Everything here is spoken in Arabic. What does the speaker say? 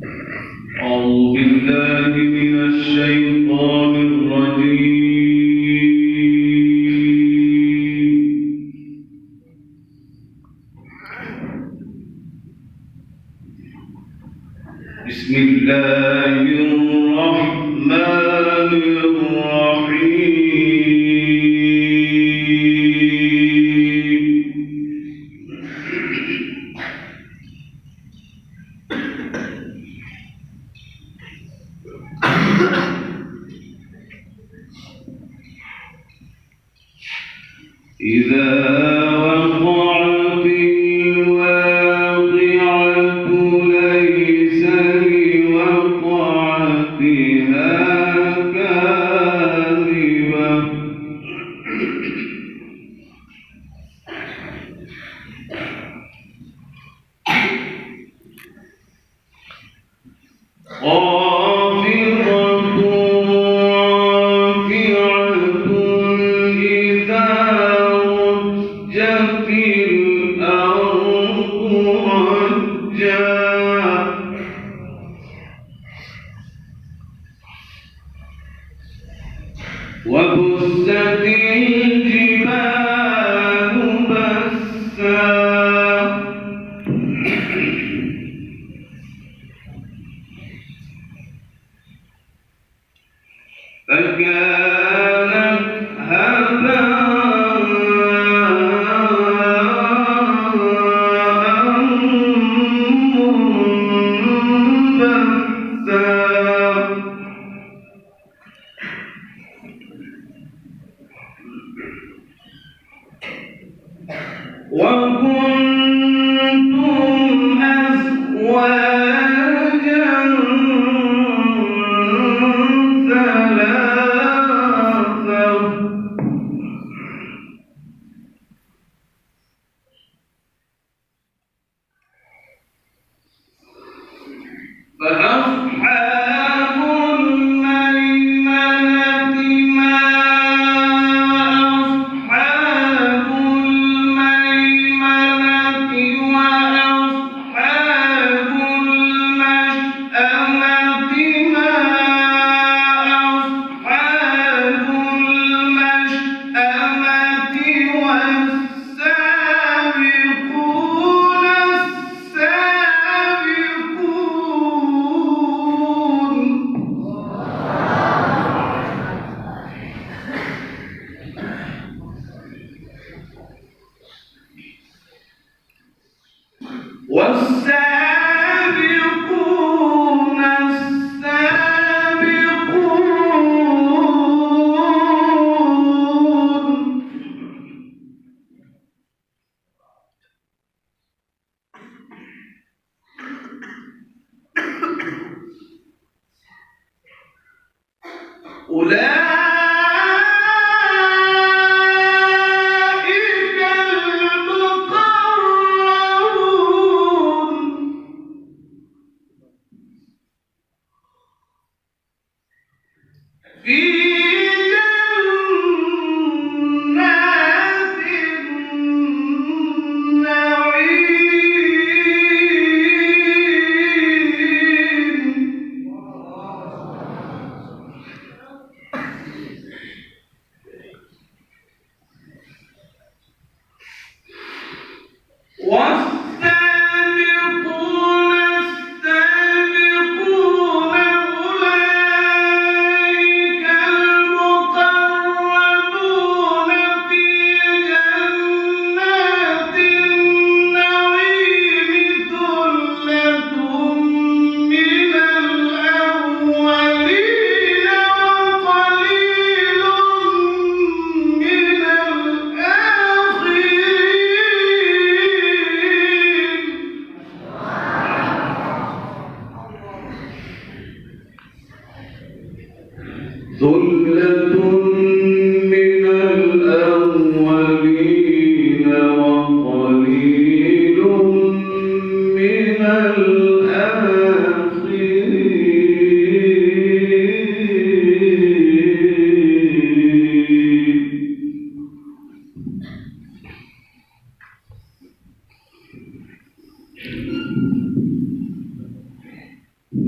أعوذ بالله من الشيطان الرجيم. بسم الله الرحمن الرحيم. إذا وقعت الواقعة ليس لوقعتها كاذبة خافضة رافعة إذا رجت الأرض رجا وبست الجبال بسا فكانت هباء منبثا وكنتم أزواجا ثلاثة فأصحاب الميمنة ما أصحاب الميمنة وأصحاب المشأمة ما أصحاب المشأمة والسابقون والسابقون السابقون أولئك المقربون في جنات النعيم والسابقون السابقون أولئك المقربون في جنات النعيم ثلة من الأولين وقليل من الآخرين ثلة من الأولين وقليل من الآخرين